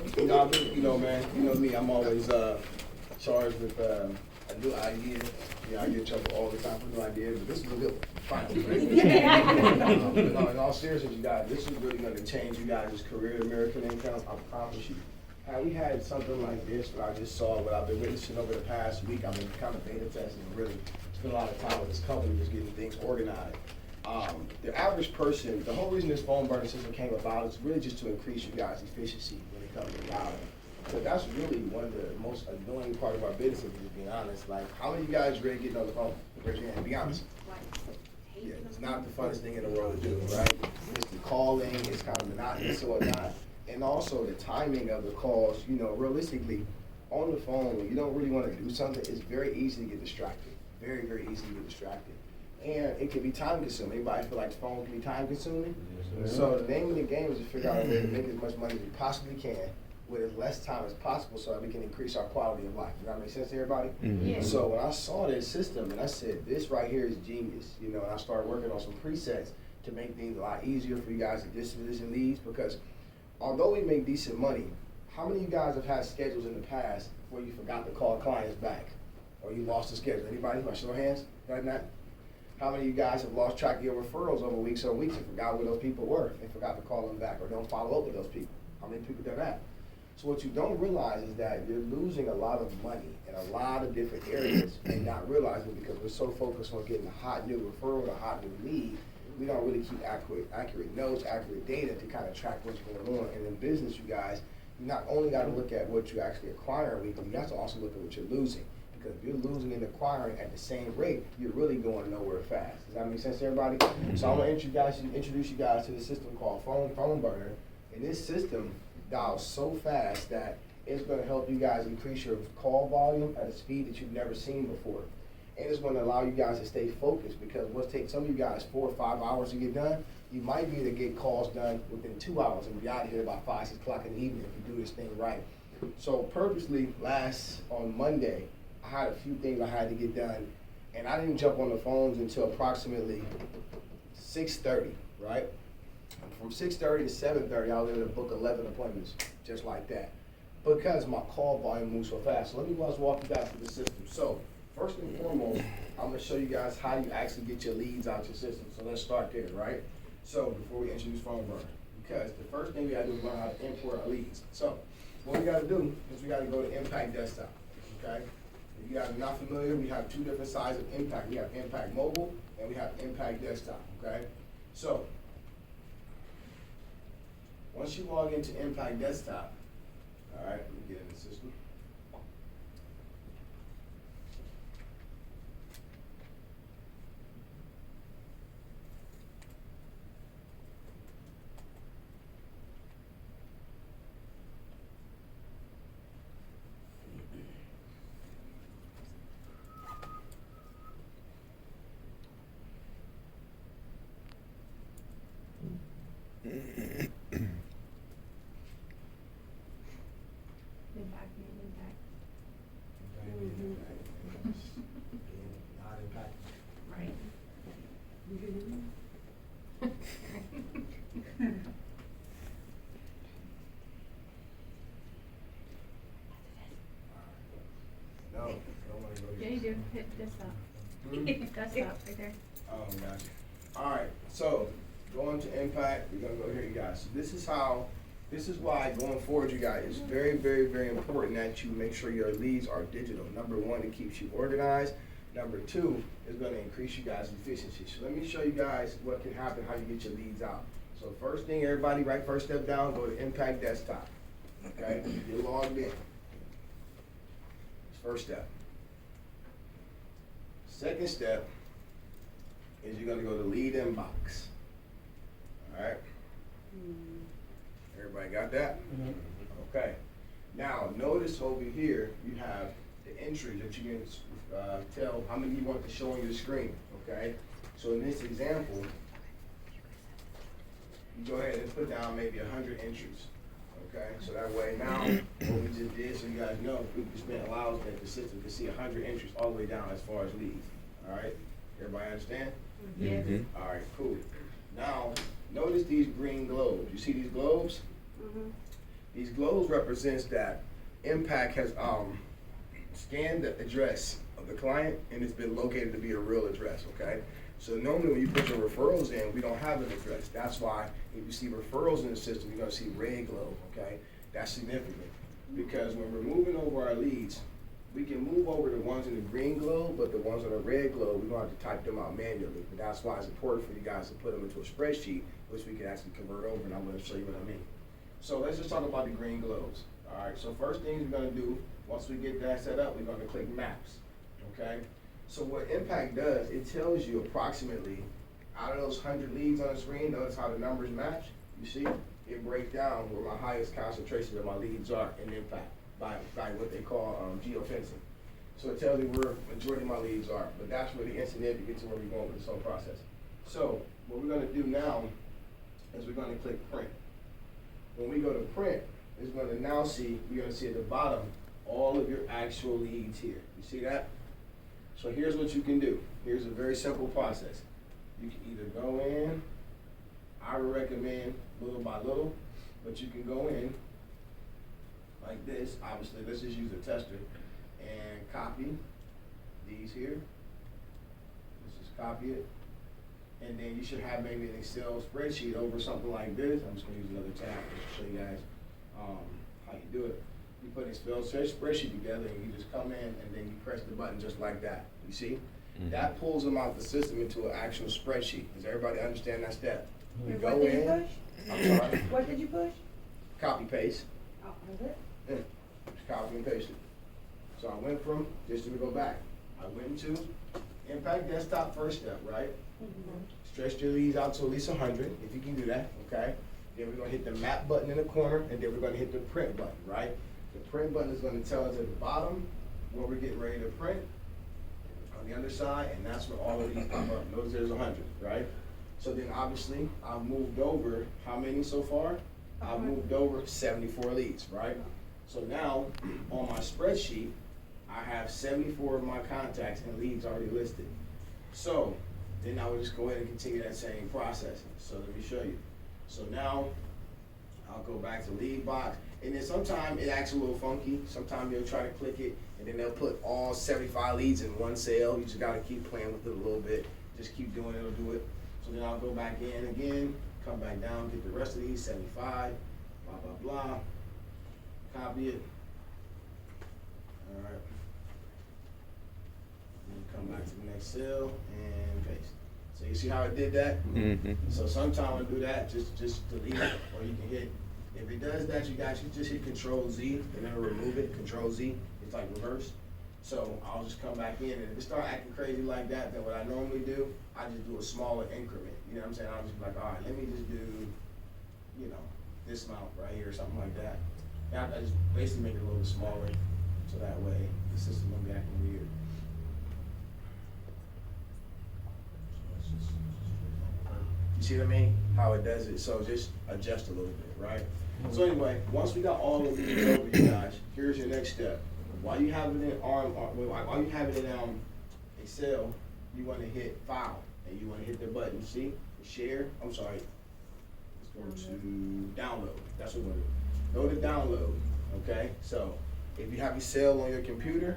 Man, you know me, I'm always charged with a new idea. I get in trouble all the time for new ideas, but this is a good one. Finally, right? No, in all seriousness, you guys, this is really going to change you guys' career, American income. I promise you. Had we had something like this, what I just saw, what I've been witnessing over the past week, I've been kind of beta testing and really spend a lot of time with this company just getting things organized. The average person, the whole reason this phone burner system came about is really just to increase you guys' efficiency when it comes to dialing. So that's really one of the most annoying part of our business, if you're being honest. Like, how many of you guys ready getting on the phone? Raise your hand, be honest. Yeah, it's not the funnest thing in the world to do, right? It's the calling, it's kind of monotonous and whatnot. And also the timing of the calls, realistically, on the phone, when you don't really want to do something, it's very easy to get distracted. Very, very easy to get distracted. And it can be time consuming. Anybody feel like the phone can be time consuming? Yes, so the name of the game is to figure out a way to make as much money as we possibly can with as less time as possible so that we can increase our quality of life. Does that make sense to everybody? Mm-hmm. Yeah. So when I saw this system and I said, this right here is genius, and I started working on some presets to make things a lot easier for you guys to disposition leads, because although we make decent money, how many of you guys have had schedules in the past where you forgot to call clients back or you lost the schedule? Anybody? Want to show hands right now? How many of you guys have lost track of your referrals over weeks and weeks and forgot where those people were and forgot to call them back or don't follow up with those people? How many people done that? So what you don't realize is that you're losing a lot of money in a lot of different areas and not realizing it because we're so focused on getting a hot new referral, a hot new lead. We don't really keep accurate notes, accurate data to kind of track what's going on. And in business, you guys, you not only got to look at what you actually acquire weekly, you have to also look at what you're losing. Because if you're losing and acquiring at the same rate, you're really going nowhere fast. Does that make sense to everybody? So I'm going to introduce you guys to this system called Phone Burner. And this system dials so fast that it's going to help you guys increase your call volume at a speed that you've never seen before. And it's going to allow you guys to stay focused, because what's take some of you guys 4 or 5 hours to get done, you might be able to get calls done within 2 hours and be out of here about 5, 6 o'clock in the evening if you do this thing right. So purposely on Monday, I had a few things I had to get done, and I didn't jump on the phones until approximately 6:30, right? From 6:30 to 7:30, I was able to book 11 appointments, just like that, because my call volume moves so fast. So let me just walk you guys through the system. So first and foremost, I'm going to show you guys how you actually get your leads out your system. So let's start there, right? So before we introduce Phone Burner, because the first thing we got to do is learn how to import our leads. So what we got to do is we got to go to Impact Desktop, okay? If you guys are not familiar, we have 2 different sizes of Impact. We have Impact Mobile and we have Impact Desktop, okay? So once you log into Impact Desktop, all right, let me get in the system. Not impact. Right. No, don't want to go. Yeah, you do. Hit desktop. Desktop right there. Oh, gotcha. All right, so going to Impact, we're gonna go here, you guys. So this is why going forward, you guys, it's very, very, very important that you make sure your leads are digital. Number 1, it keeps you organized. Number 2, is gonna increase you guys' efficiency. So let me show you guys what can happen, how you get your leads out. So first thing, everybody, right, first step down, go to Impact Desktop, okay? You're logged in. First step. Second step is you're gonna go to Lead Inbox. All right? Everybody got that? Mm-hmm. Okay. Now, notice over here, you have the entries that you can tell how many you want to show on your screen, okay? So in this example, you go ahead and put down maybe 100 entries, okay? So that way now, what we just did, so you guys know, we just allows that the system to see 100 entries all the way down as far as leads, all right? Everybody understand? Yes. Mm-hmm. All right, cool. Now, notice these green globes. You see these globes? Mm-hmm. These glows represents that Impact has scanned the address of the client and it's been located to be a real address, okay? So normally when you put your referrals in, we don't have an address. That's why if you see referrals in the system, you're gonna see red glow, okay? That's significant because when we're moving over our leads, we can move over the ones in the green glow, but the ones in the red glow, we're gonna have to type them out manually. But that's why it's important for you guys to put them into a spreadsheet, which we can actually convert over, and I'm gonna show you what I mean. So let's just talk about the green glows. All right, so first things we're gonna do, once we get that set up, we're gonna click maps, okay? So what Impact does, it tells you approximately, out of those 100 leads on the screen, notice how the numbers match, you see? It breaks down where my highest concentration of my leads are in Impact by what they call geofencing. So it tells me where majority of my leads are, but that's really insignificant to get to where we're going with this whole process. So what we're gonna do now is we're gonna click print. When we go to print, it's gonna now see, you're gonna see at the bottom, all of your actual leads here. You see that? So here's what you can do. Here's a very simple process. You can either go in, I would recommend little by little, but you can go in like this. Obviously, let's just use a tester and copy these here. Let's just copy it. And then you should have maybe an Excel spreadsheet over something like this. I'm just gonna use another tab to show you guys how you do it. You put an Excel spreadsheet together and you just come in and then you press the button just like that. You see? Mm-hmm. That pulls them out the system into an actual spreadsheet. Does everybody understand that step? You go what did in. you push? I'm sorry. What did you push? Copy paste. Oh, was it? Yeah. Just copy and paste it. So I went from, just to go back, I went into Impact Desktop first step, right? Mm-hmm. Stretch your leads out to at least 100, if you can do that, okay? Then we're gonna hit the map button in the corner, and then we're gonna hit the print button, right? The print button is gonna tell us at the bottom where we're getting ready to print on the other side, and that's where all of these pop up. Notice there's 100, right? So then obviously, I've moved over, how many so far? I've moved over 74 leads, right? So now, on my spreadsheet, I have 74 of my contacts and leads already listed. So, then I would just go ahead and continue that same process. So let me show you. So now, I'll go back to lead box, and then sometimes it acts a little funky. Sometimes they'll try to click it, and then they'll put all 75 leads in one cell. You just gotta keep playing with it a little bit. Just keep doing it, it'll do it. So then I'll go back in again, come back down, get the rest of these, 75, blah, blah, blah. Copy it. All right. And come back to the next cell and paste. So you see how it did that? Mm-hmm. So sometimes I do that, just delete it, or you can hit, if it does that, you guys, you just hit Control Z, and it'll remove it, Control Z, it's like reverse. So I'll just come back in, and if it start acting crazy like that, then what I normally do, I just do a smaller increment. You know what I'm saying? I'll just be like, all right, let me just do, you know, this amount right here, or something like that. And I just basically make it a little bit smaller, so that way the system won't be acting weird. You see what I mean? How it does it. So just adjust a little bit, right? So anyway, once we got all of these over, you guys, here's your next step. While you have it in while you have it in Excel, you want to hit File, and you want to hit the button. See, share. I'm sorry. Let's go to Download. That's what we're going to do. Go to Download. Okay. So if you have Excel on your computer,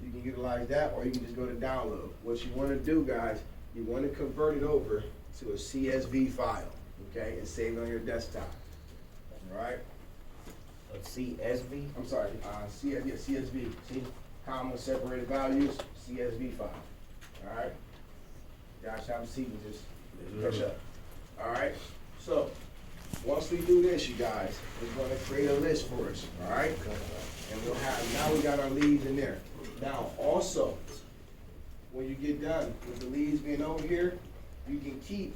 you can utilize that, or you can just go to Download. What you want to do, guys, you want to convert it over to a CSV file, okay, and save it on your desktop. All right. A CSV? I'm sorry, CSV. See, comma separated values, CSV file. All right. Guys, have a seat and just brush up. All right. So once we do this, you guys, it's going to create a list for us. All right. And we'll have, now we got our leads in there. Now also, when you get done with the leads being over here, you can keep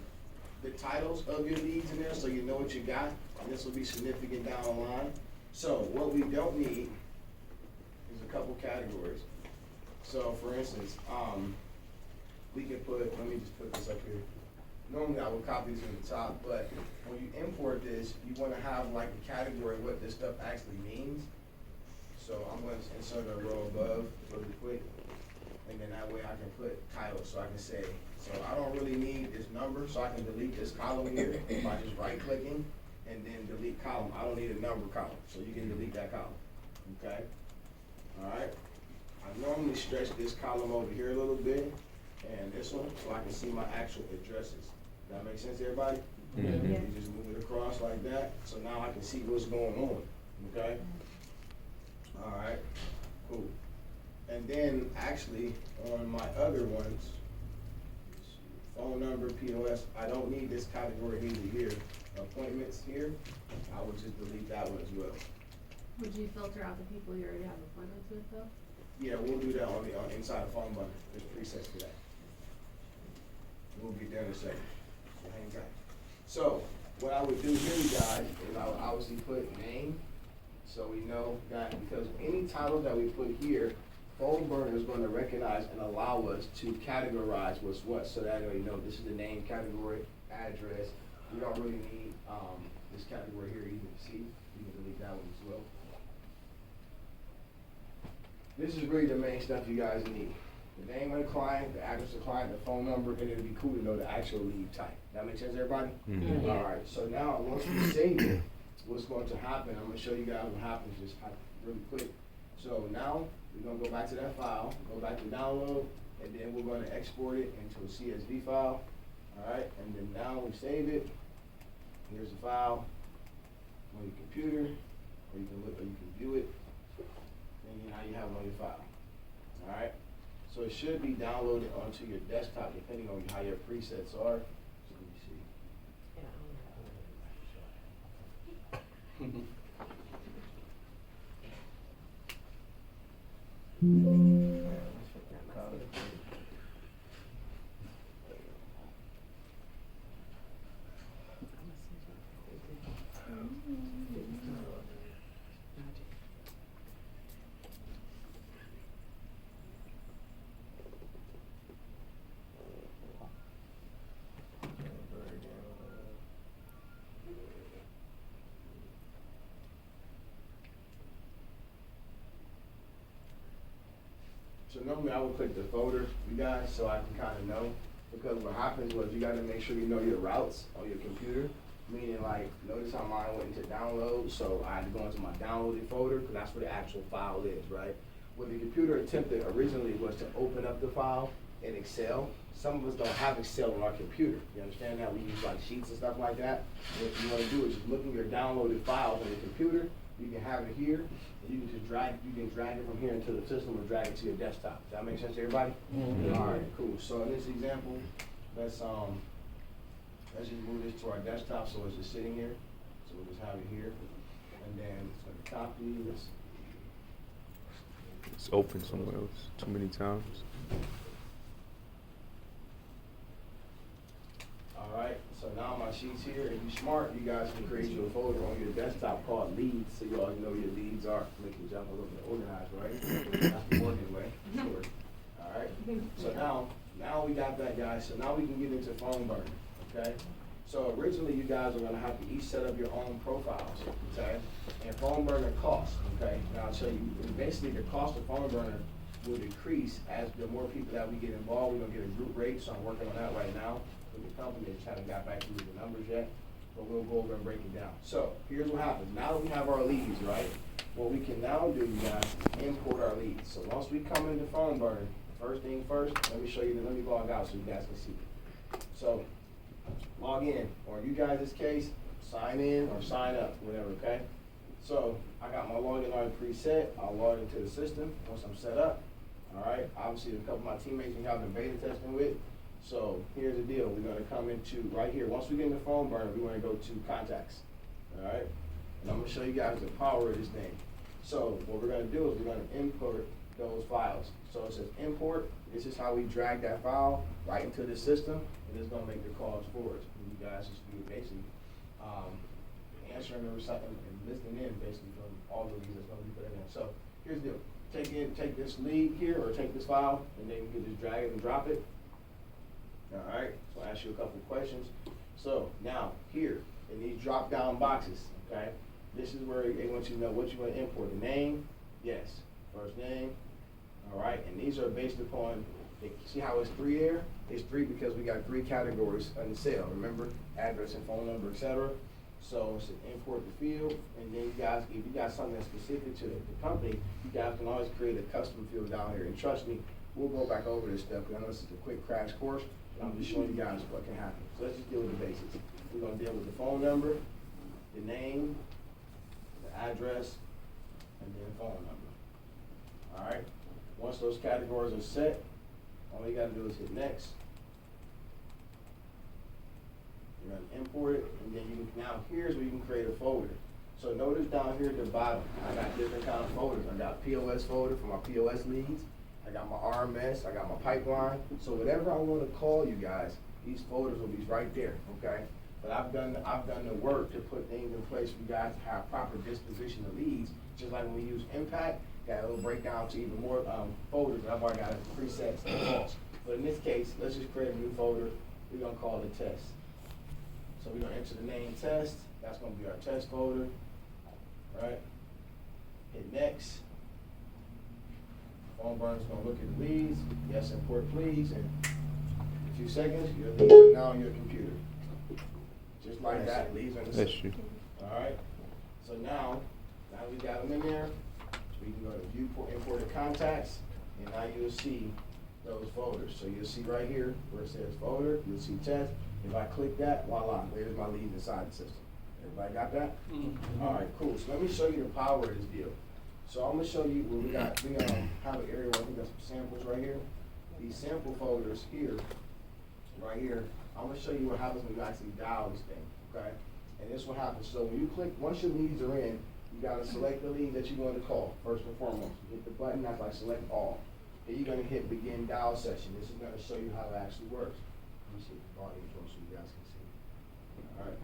the titles of your leads in there so you know what you got, and this will be significant down the line. So what we don't need is a couple categories. So for instance, we can put, let me just put this up here. Normally I would copy this at the top, but when you import this, you want to have like a category of what this stuff actually means. So I'm going to insert a row above really quick, and then that way I can put titles, so I can say, so I don't really need this number, so I can delete this column here by just right clicking, and then delete column. I don't need a number column, so you can delete that column, okay? All right, I normally stretch this column over here a little bit, and this one, so I can see my actual addresses. Does that make sense to everybody? Mhm. You just move it across like that, so now I can see what's going on, okay? All right, cool. And then, actually, on my other ones, phone number, POS, I don't need this category either here. Appointments here, I would just delete that one as well. Would you filter out the people you already have appointments with though? Yeah, we'll do that on inside the phone button. There's presets for that. We'll get there in a second. So hang tight. So, what I would do here, you guys, is I would obviously put name, so we know that, because any title that we put here, phone burner is going to recognize and allow us to categorize what's what, so that way you know this is the name, category, address. We don't really need this category here even to see. You can delete that one as well. This is really the main stuff you guys need. The name of the client, the address of the client, the phone number, and it'd be cool to know the actual lead type. That make sense, everybody? Mhm. All right, so now, once we save it, what's going to happen, I'm gonna show you guys what happens just really quick. So now, we're gonna go back to that file, go back to download, and then we're gonna export it into a CSV file. All right, and then now we save it. Here's the file on your computer, or you can look, or you can view it. And now you have it on your file. All right, so it should be downloaded onto your desktop depending on how your presets are. So let me see. So normally I would click the folder, you guys, so I can kind of know, because what happens was you gotta make sure you know your routes on your computer, meaning like, notice how mine went into download, so I had to go into my downloaded folder, because that's where the actual file is, right? What the computer attempted originally was to open up the file in Excel. Some of us don't have Excel on our computer, you understand that? We use like sheets and stuff like that. What you wanna do is just look in your downloaded files on your computer, you can have it here, and you can just drag it from here into the system or drag it to your desktop. Does that make sense to everybody? Mhm. All right, cool. So in this example, let's just move this to our desktop so it's just sitting here. So we'll just have it here, and then it's gonna copy this. It's open somewhere else too many times. All right, so now my sheet's here. If you're smart, you guys can create your folder on your desktop called leads, so you all know your leads are. Make your job a little bit organized, right? That's the working way, of course. All right, so now we got that, guys. So now we can get into phone burner, okay? So originally, you guys are gonna have to each set up your own profiles, okay? And phone burner costs, okay? Now I'll show you, basically the cost of phone burner will decrease as the more people that we get involved. We're gonna get a group rate, so I'm working on that right now. With the company, they just haven't got back to me with the numbers yet, but we'll go over and break it down. So here's what happens. Now that we have our leads, right? What we can now do, you guys, is import our leads. So once we come into phone burner, first thing first, let me show you, let me log out so you guys can see it. So log in, or in you guys' case, sign in or sign up, whatever, okay? So I got my login already preset. I'll log into the system once I'm set up. All right, obviously a couple of my teammates we have been beta testing with. So here's the deal. We're gonna come into right here. Once we get in the phone burner, we're gonna go to contacts. All right, and I'm gonna show you guys the power of this thing. So what we're gonna do is we're gonna import those files. So it says import. This is how we drag that file right into the system, and it's gonna make the calls for us. And you guys just be basically answering the recycling and listening in basically from all the leads that's gonna be put in there. So here's the deal. Take this lead here, or take this file, and then you can just drag it and drop it. All right, so I'll ask you a couple of questions. So now here in these drop down boxes, okay, this is where they want you to know what you want to import. The name, yes, first name, all right, and these are based upon, see how it's 3 there? It's 3 because we got 3 categories in the cell, remember? Address and phone number, etc. So it's an import the field, and then you guys, if you got something that's specific to the company, you guys can always create a custom field down here. And trust me, we'll go back over this stuff, because I know this is a quick crash course, but I'm just showing you guys what can happen. So let's just deal with the basics. We're gonna deal with the phone number, the name, the address, and then phone number. All right? Once those categories are set, all you gotta do is hit next. You're gonna import it, and then you can, now here's where you can create a folder. So notice down here at the bottom, I got different kind of folders. I got POS folder for my POS leads. I got my RMS, I got my pipeline. So whatever I wanna call you guys, these folders will be right there, okay? But I've done the work to put things in place for you guys to have proper disposition of leads. Just like when we use Impact, got a little breakdown to even more folders. I've already got presets and defaults. But in this case, let's just create a new folder. We're gonna call it test. So we're gonna enter the name test. That's gonna be our test folder, right? Hit next. Phone burner's gonna look at the leads. Yes, import please. And in a few seconds, your leads are now on your computer. Just like that, leads on the system. All right. So now we got them in there. We can go to view imported contacts, and now you'll see those folders. So you'll see right here where it says folder, you'll see test. If I click that, voila, there's my leads inside the system. Everybody got that? Mm-hmm. All right, cool. So let me show you the power of this deal. So I'm gonna show you where we have an area where we got some samples right here. These sample folders here, right here, I'm gonna show you what happens when you actually dial this thing, okay? And this will happen. So when you click, once your leads are in, you gotta select the lead that you're going to call, first and foremost. You hit the button, that's like select all. Then you're gonna hit begin dial session. This is gonna show you how it actually works. Let me see if the volume is on so you guys can see. All right.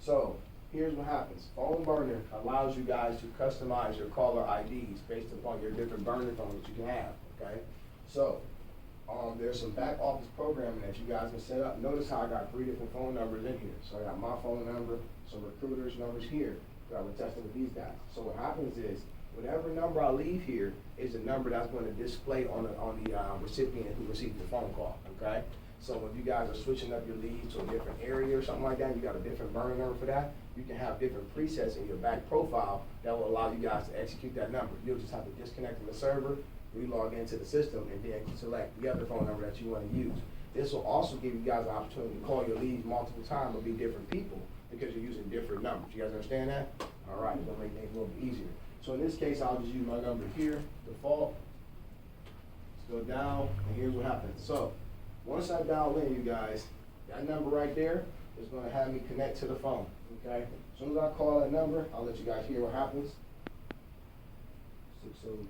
So here's what happens. Phone burner allows you guys to customize your caller IDs based upon your different burner phones that you can have, okay? So there's some back office programming that you guys can set up. Notice how I got 3 different phone numbers in here. So I got my phone number, some recruiters' numbers here. that we're testing with these guys. So what happens is, whatever number I leave here is the number that's going to display on the recipient who received the phone call, okay? So if you guys are switching up your leads to a different area or something like that, you got a different burner number for that, you can have different presets in your back profile that will allow you guys to execute that number. You'll just have to disconnect from the server, re-log into the system, and then select the other phone number that you want to use. This will also give you guys an opportunity to call your leads multiple times or be different people because you're using different numbers. You guys understand that? All right, it's going to make things a little bit easier. So in this case, I'll just use my number here, default. Let's go down, and here's what happens. So once I dial in, you guys, that number right there is going to have me connect to the phone, okay? As soon as I call that number, I'll let you guys hear what happens. 602,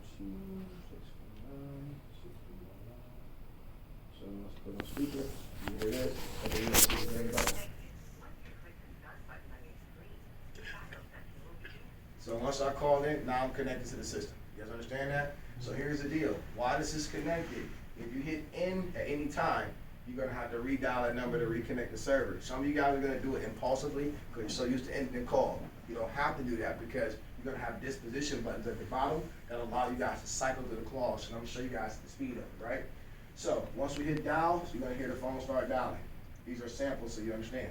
649, 649. So let's put on speaker. You hear this? Okay, you see the green button. So once I call in, now I'm connected to the system. You guys understand that? So here's the deal. While this is connected, if you hit N at any time, you're going to have to redial that number to reconnect the server. Some of you guys are going to do it impulsively because you're so used to ending the call. You don't have to do that because you're going to have disposition buttons at the bottom that allow you guys to cycle through the calls. So I'm going to show you guys the speed of it, right? So once we hit dial, you're going to hear the phone start dialing. These are samples so you understand.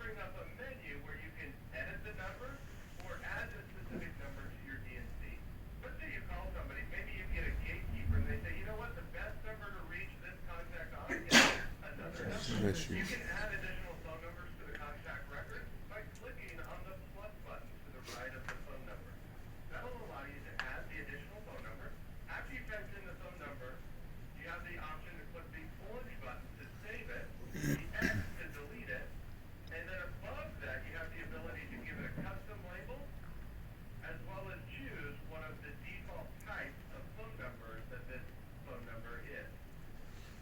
bring up a menu where you can edit the number or add a specific number to your DNC. Let's say you call somebody, maybe you get a gatekeeper and they say, you know what, the best number to reach this contact on is another number. You can add additional phone numbers to the contact record by clicking on the plus button to the right of the phone number. That'll allow you to add the additional phone number. After you type in the phone number, you have the option to click the orange button to save it, the X to delete it, and then above that you have the ability to give it a custom label, as well as choose one of the default types of phone numbers that this phone number is.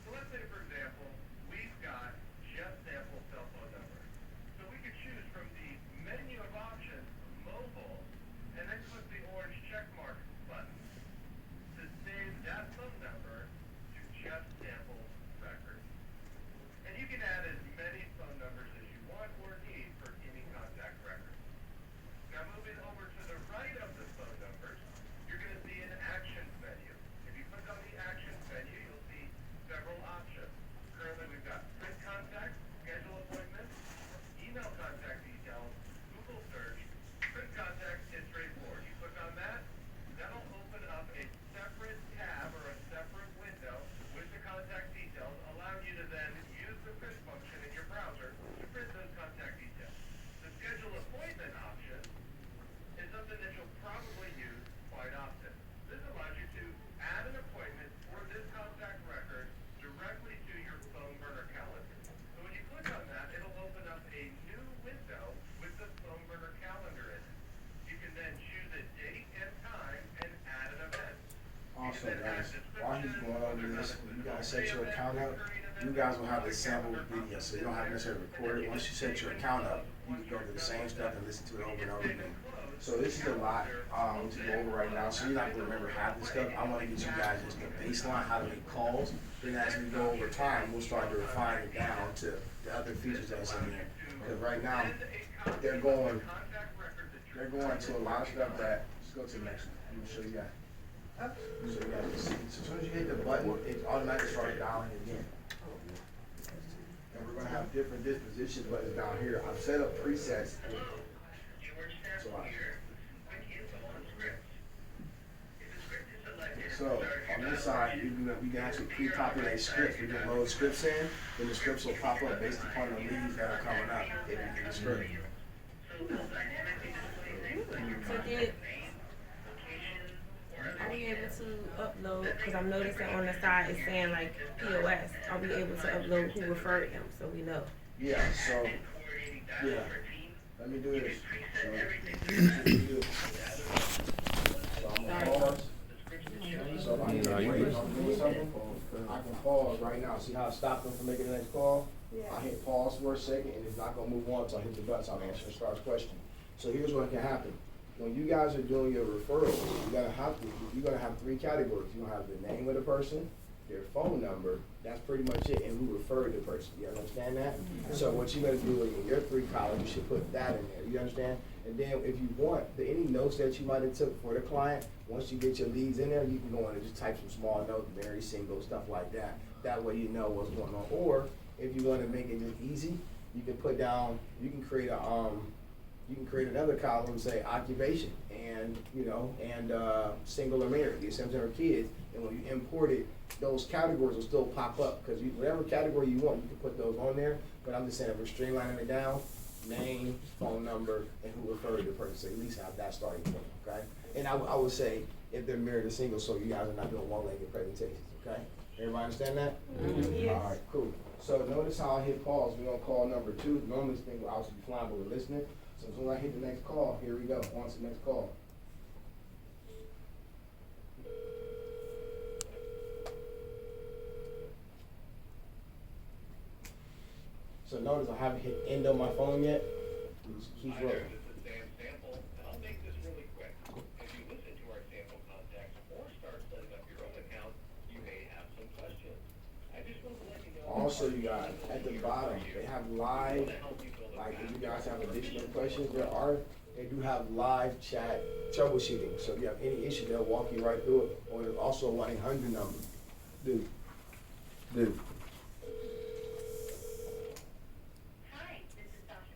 So let's say, for example, we've got just sample cell phone number. So we could choose from the menu of options, mobile, and then click the orange check mark button to save that phone number to just sample record. And you can add as many phone numbers as you want or need for any contact record. Now moving over to the right of the phone numbers, you're going to see an actions menu. If you click on the actions menu, you'll see several options. Currently we've got print contact, schedule appointments, email contact details, Google search. Print contact is straightforward. You click on that, that'll open up a separate tab or a separate window with the contact details, allowing you to then use the print function in your browser to print those contact details. The schedule appointment option is something that you'll probably use quite often. This allows you to add an appointment for this contact record directly to your phone burner calendar. So when you click on that, it'll open up a new window with the phone burner calendar in it. You can then choose a date and time and add an event. Also, guys, while he's going over this, when you guys set your account up, you guys will have the sample video, so you don't have to necessarily record it. Once you set your account up, you can go to the same stuff and listen to it over and over again. So this is a lot to go over right now, so you're not going to remember half the stuff. I want to get you guys just the baseline, how to make calls. Then as we go over time, we'll start to refine it down to the other features that's in there. Because right now, they're going to a lot of stuff that, let's go to the next one. I'm going to show you guys. So you guys can see. So as soon as you hit the button, it automatically starts dialing again. And we're going to have different disposition buttons down here. I've set up presets. So on this side, you can actually pre-populate scripts. We can load scripts in, then the scripts will pop up based upon the leads that are coming up if you get the script. Are we able to upload, because I'm noticing on the side it's saying like POS, are we able to upload who referred them so we know? Yeah, so, yeah. Let me do this. So I'm gonna pause. So if I need to wait on doing something, I can pause right now. See how I stopped them from making the next call? I hit pause for a second and it's not gonna move on until I hit the button, so I'm answering Star's question. So here's what can happen. When you guys are doing your referrals, you're gonna have three categories. You're gonna have the name of the person, their phone number, that's pretty much it, and who referred the person. You understand that? So what you're gonna do in your three columns, you should put that in there. You understand? And then if you want, any notes that you might have took for the client, once you get your leads in there, you can go in and just type some small notes, very single, stuff like that. That way you know what's going on. Or if you want to make it just easy, you can put down, you can create another column and say occupation and, single or married, get something or kids. And when you import it, those categories will still pop up because whatever category you want, you can put those on there. But I'm just saying if we're streamlining it down, name, phone number, and who referred the person. So at least have that starting point, okay? And I would say if they're married or single, so you guys are not doing one-legged presentations, okay? Everybody understand that? Yes. All right, cool. So notice how I hit pause. We're gonna call number 2. Normally this thing will obviously be flying, but we're listening. So as soon as I hit the next call, here we go. On to the next call. So notice I haven't hit end on my phone yet. Keep rolling. This is Sam's sample, and I'll make this really quick. If you listen to our sample contacts or start setting up your own account, you may have some questions. I just want to let you know. Also, you guys, at the bottom, they have live, like if you guys have additional questions, they do have live chat troubleshooting. So if you have any issue, they'll walk you right through it. Or there's also a 1-800 number. Dude. Hi, this is Sasha.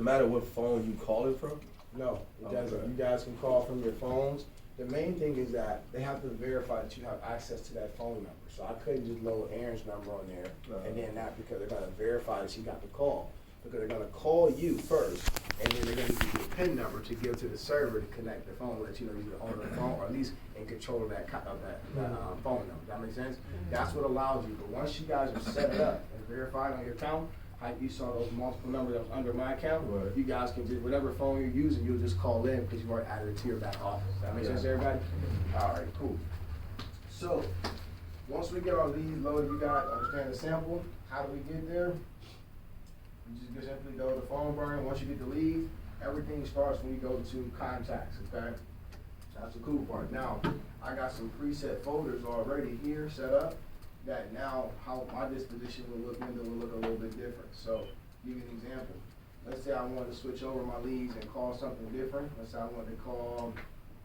it matter what phone you call it from? No, it doesn't. Okay. You guys can call from your phones. The main thing is that they have to verify that you have access to that phone number. So I couldn't just load Aaron's number on there and then not, because they're gonna verify that she got the call. Because they're gonna call you first, and then they're gonna give you a PIN number to give to the server to connect the phone, let you know you're on the phone, or at least in control of that phone number. That make sense? That's what allows you. But once you guys are set up and verified on your account, like you saw those multiple numbers that was under my account, Right. you guys can just, whatever phone you're using, you'll just call in because you've already added it to your back office. That makes sense, everybody? All right, cool. So, once we get our leads loaded, you guys understand the sample. How do we get there? You just simply go to phone burn. Once you get the lead, everything starts when you go to contacts, okay? That's the cool part. Now, I got some preset folders already here set up that now how my disposition will look into will look a little bit different. So, give you an example. Let's say I wanted to switch over my leads and call something different. Let's say I wanted to call,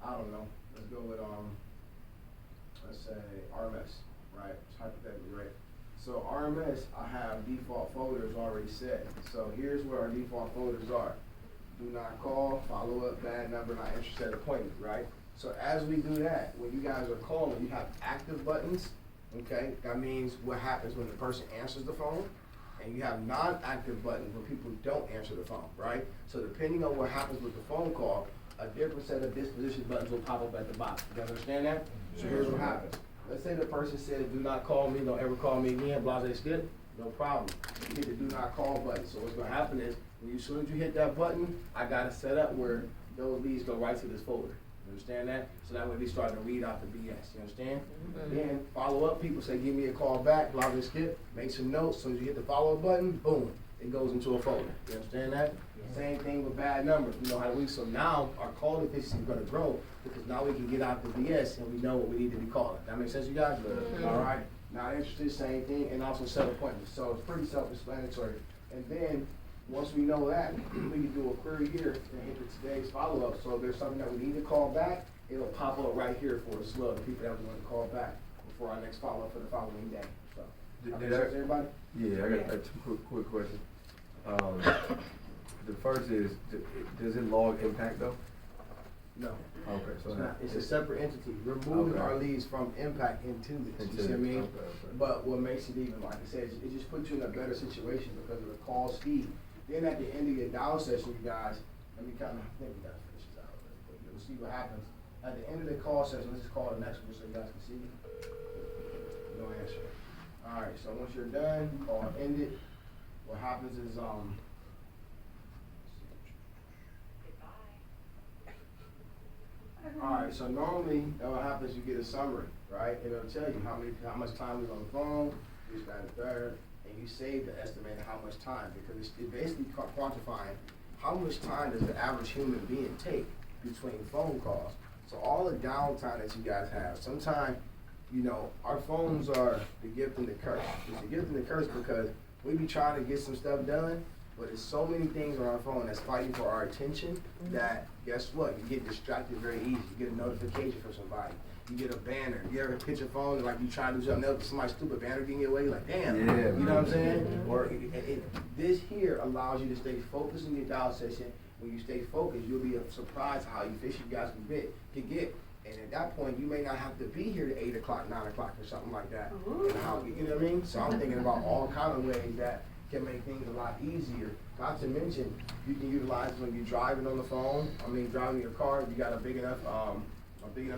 I don't know, let's go with, let's say RMS, right? Hypothetically, right? So RMS, I have default folders already set. So here's where our default folders are. Do not call, follow up, bad number, not interested, appointment, right? So as we do that, when you guys are calling, you have active buttons, okay? That means what happens when the person answers the phone. And you have non-active buttons when people don't answer the phone, right? So depending on what happens with the phone call, a different set of disposition buttons will pop up at the bottom. You understand that? So here's what happens. Let's say the person said, do not call me, don't ever call me again, blase skip, no problem. You hit the do not call button. So what's gonna happen is, as soon as you hit that button, I got it set up where those leads go right to this folder. You understand that? So that way they start to read out the BS, you understand? Then follow up, people say, give me a call back, blase skip, make some notes. As soon as you hit the follow up button, boom, it goes into a folder. You understand that? Same thing with bad numbers. We know how to read. So now our call efficiency is gonna grow because now we can get out the BS and we know what we need to be calling. That makes sense, you guys? All right. Not interested, same thing, and also set appointments. So it's pretty self-explanatory. And then once we know that, we can do a query here and hit the today's follow-up. So if there's something that we need to call back, it'll pop up right here for us as well, the people that we want to call back before our next follow-up for the following day. So, that makes sense, everybody? Yeah, I got two quick questions. The first is, does it log impact though? No. Okay, so It's a separate entity. We're moving Okay. our leads from impact into this, you see what I mean? Okay. But what makes it even, like I said, it just puts you in a better situation because of the call speed. Then at the end of your dial session, you guys, let me kind of, I think we gotta finish this out, but you'll see what happens. At the end of the call session, let's just call the next one so you guys can see. No answer. All right, so once you're done, call ended. What happens is, all right, so normally, what happens, you get a summary, right? And it'll tell you how much time was on the phone, this, that, and third, and you save the estimate of how much time, because it's basically quantifying how much time does the average human being take between phone calls. So all the downtime that you guys have, sometimes, you know, our phones are the gift and the curse. It's the gift and the curse because we be trying to get some stuff done, but there's so many things on our phone that's fighting for our attention that, guess what? You get distracted very easy. You get a notification from somebody. You get a banner. You ever pitch your phone and like you try to do something else, somebody's stupid banner getting your way, like damn. Yeah, you know what I'm saying? man. Or this here allows you to stay focused in your dial session. When you stay focused, you'll be surprised how efficient you guys can get. And at that point, you may not have to be here to 8 o'clock, 9 o'clock, or something like that. And how, you know what I mean? So I'm thinking about all kind of ways that can make things a lot easier. Not to mention, you can utilize when you're driving on the phone. I mean, driving your car, you got a big enough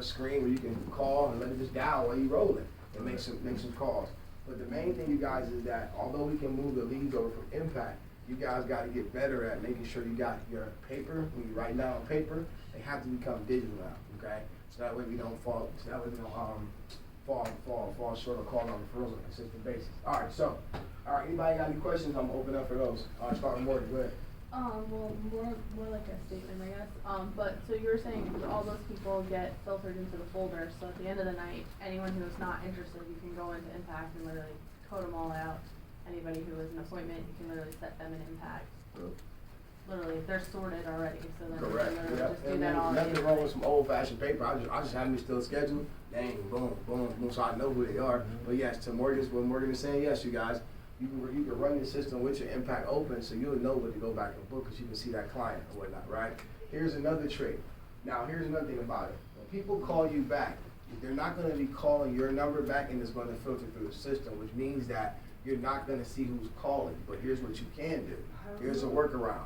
screen where you can call and let it just dial while you're rolling and make some calls. But the main thing, you guys, is that although we can move the leads over from impact, you guys got to get better at making sure you got your paper. When you write down on paper, they have to become digital now. Okay, so that way we don't fall. So that way we don't fall short of calling on referrals on a consistent basis. All right. Anybody got any questions? I'm gonna open up for those. All right, start with Morgan. Go ahead. Well, more like a statement, I guess. But so you were saying all those people get filtered into the folder. So at the end of the night, anyone who is not interested, you can go into Impact and literally code them all out. Anybody who is an appointment, you can literally set them in Impact. Literally, they're sorted already, so then you Correct. can literally Yeah. just do And that all. nothing wrong with some old-fashioned paper. I just have them still scheduled. Dang, boom, boom, boom. So I know who they are. But yes, to what Morgan is saying, yes, you guys. you can run your system with your impact open, so you'll know what to go back and book, because you can see that client or whatnot, right? Here's another trick. Now, here's another thing about it. When people call you back, they're not gonna be calling your number back, and it's gonna filter through the system, which means that you're not gonna see who's calling. But here's what you can do. Here's a workaround.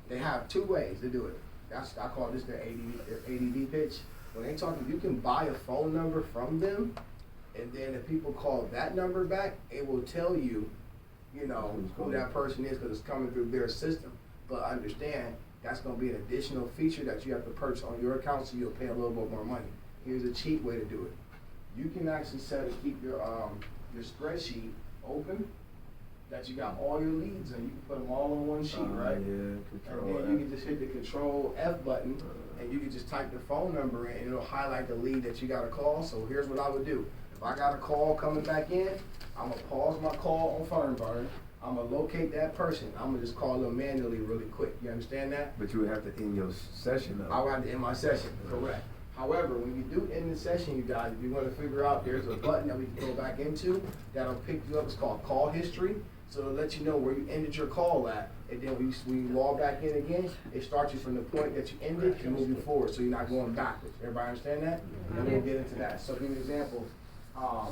They have two ways to do it. I call this their ADD pitch. When they talking, you can buy a phone number from them, and then if people call that number back, it will tell you, you know, who that person is, because it's coming through their system. But understand, that's gonna be an additional feature that you have to purchase on your account, so you'll pay a little bit more money. Here's a cheap way to do it. You can actually set to keep your spreadsheet open, that you got all your leads, and you can put them all on one sheet, right? Yeah, And then you can just hit the Control F button, and you can just type the phone number in, and it'll highlight the lead that you got to call. So here's what I would do. If I got a call coming back in, I'm going to pause my call on Fernburn. I'm going to locate that person. I'm going to just call them manually really quick. You understand that? But you would have to end your session though. I would have to end my session, correct. However, when you do end the session, you guys, if you want to figure out, there's a button that we can go back into that'll pick you up. It's called Call History. So it'll let you know where you ended your call at, and then when you log back in again, it starts you from the point that you ended and move you forward, so you're not going backwards. Everybody understand that? And we'll get into that. So give you an example. I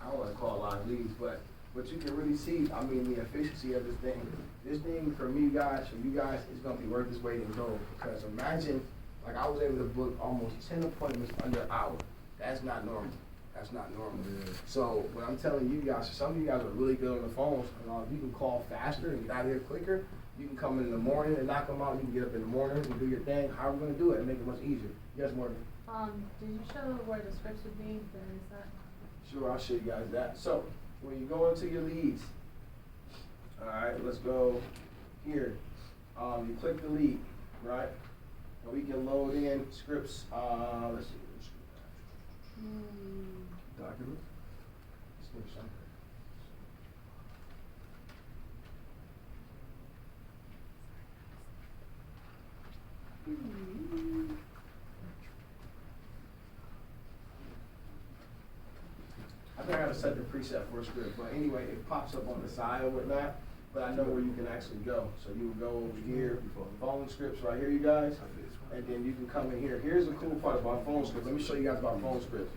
don't want to call a lot of leads, but you can really see, I mean, the efficiency of this thing. This thing for me, guys, for you guys, is going to be worth its weight in gold. Because imagine, like I was able to book almost 10 appointments under an hour. That's not normal. That's not normal. Yeah. So what I'm telling you guys, some of you guys are really good on the phones, and you can call faster and get out of here quicker. You can come in the morning and knock them out. You can get up in the morning and do your thing. How are we going to do it and make it much easier? Yes, Morgan? Did you show where the scripts would be? Did I miss that? Sure, I'll show you guys that. So when you go into your leads, all right, let's go here. You click the lead, right? And we can load in scripts. Let's see. Document? Let's do something. I think I gotta set the preset for a script, but anyway, it pops up on the side or whatnot, but I know where you can actually go. So you would go over here, phone scripts right here, you guys, and then you can come in here. Here's the cool part about phone scripts. Let me show you guys about phone scripts.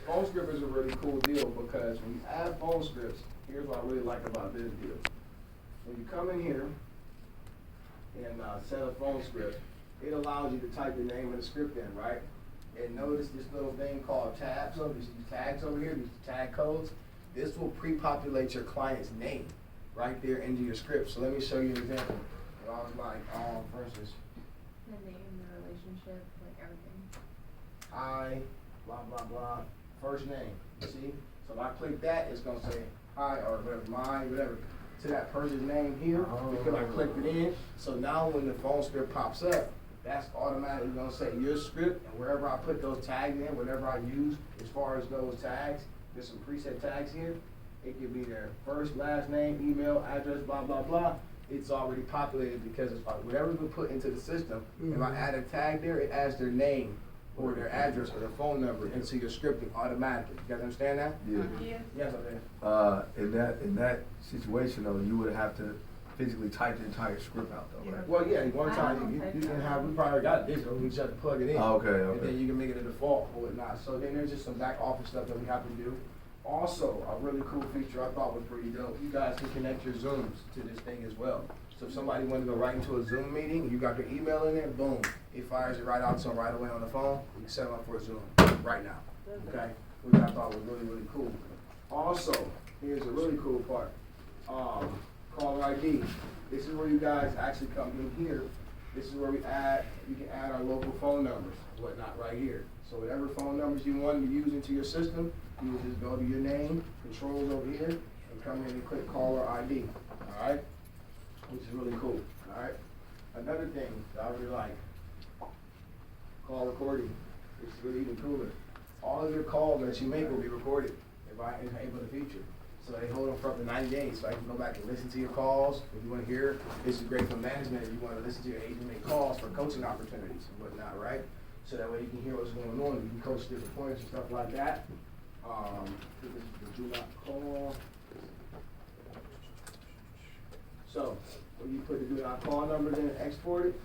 Phone script is a really cool deal, because when you add phone scripts, here's what I really like about this deal. When you come in here and set a phone script, it allows you to type the name of the script in, right? And notice this little thing called tabs, these tags over here, these tag codes. This will pre-populate your client's name right there into your script. So let me show you an example. I was like, for instance, The name, the relationship, like everything. hi, blah, blah, blah, first name, you see? So if I click that, it's gonna say hi, or whatever, mine, whatever, to that person's name here, because I clicked it in. So now when the phone script pops up, that's automatically gonna say your script, and wherever I put those tags in, whatever I use as far as those tags, there's some preset tags here. It could be their first, last name, email, address, blah, blah, blah. It's already populated because it's whatever's been put into the system. If I add a tag there, it adds their name or their address or their phone number into your scripting automatically. You guys understand that? Yeah. Yes, I'm there. In that situation though, you would have to physically type the entire script out though, right? Well, yeah, one time you can have, we probably got it digital, we just have to plug it in. Oh, okay, And then okay. you can make it a default or whatnot. So then there's just some back office stuff that we have to do. Also, a really cool feature I thought was pretty dope, you guys can connect your Zooms to this thing as well. So if somebody wanted to go right into a Zoom meeting, you got their email in there, boom, it fires it right out to them right away on the phone. You can set them up for a Zoom right now, okay? Which I thought was really, really cool. Also, here's a really cool part. Caller ID. This is where you guys actually come in here. This is where we add, you can add our local phone numbers, whatnot, right here. So whatever phone numbers you want to use into your system, you will just go to your name, controls over here, and come in and click caller ID, all right? Which is really cool, all right? Another thing that I really like, call recording. It's really even cooler. All of your calls that you make will be recorded if I enable the feature. So they hold them for up to 90 days, so I can go back and listen to your calls. If you want to hear, this is great for management. If you want to listen to your agent make calls for coaching opportunities and whatnot, right? So that way you can hear what's going on. You can coach different points and stuff like that. This is the do not call. when you put the do not call numbers in and export it,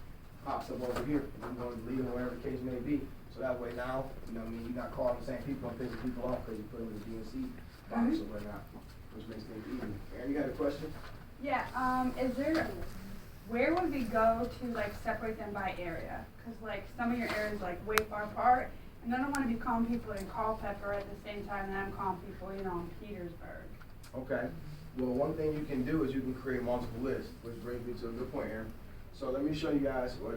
pops up over here. And you're going to delete them, whatever the case may be. So that way now, you know what I mean, you're not calling the same people and pissing people off because you put them in the DNC box or whatnot, which makes things easy. Aaron, you got a question? Yeah, is there, where would we go to like separate them by area? Cause like some of your areas like way far apart, and I don't wanna be calling people in Culpeper at the same time that I'm calling people, you know, in Petersburg. Okay. Well, one thing you can do is you can create multiple lists, which brings me to a good point, Aaron. So let me show you guys what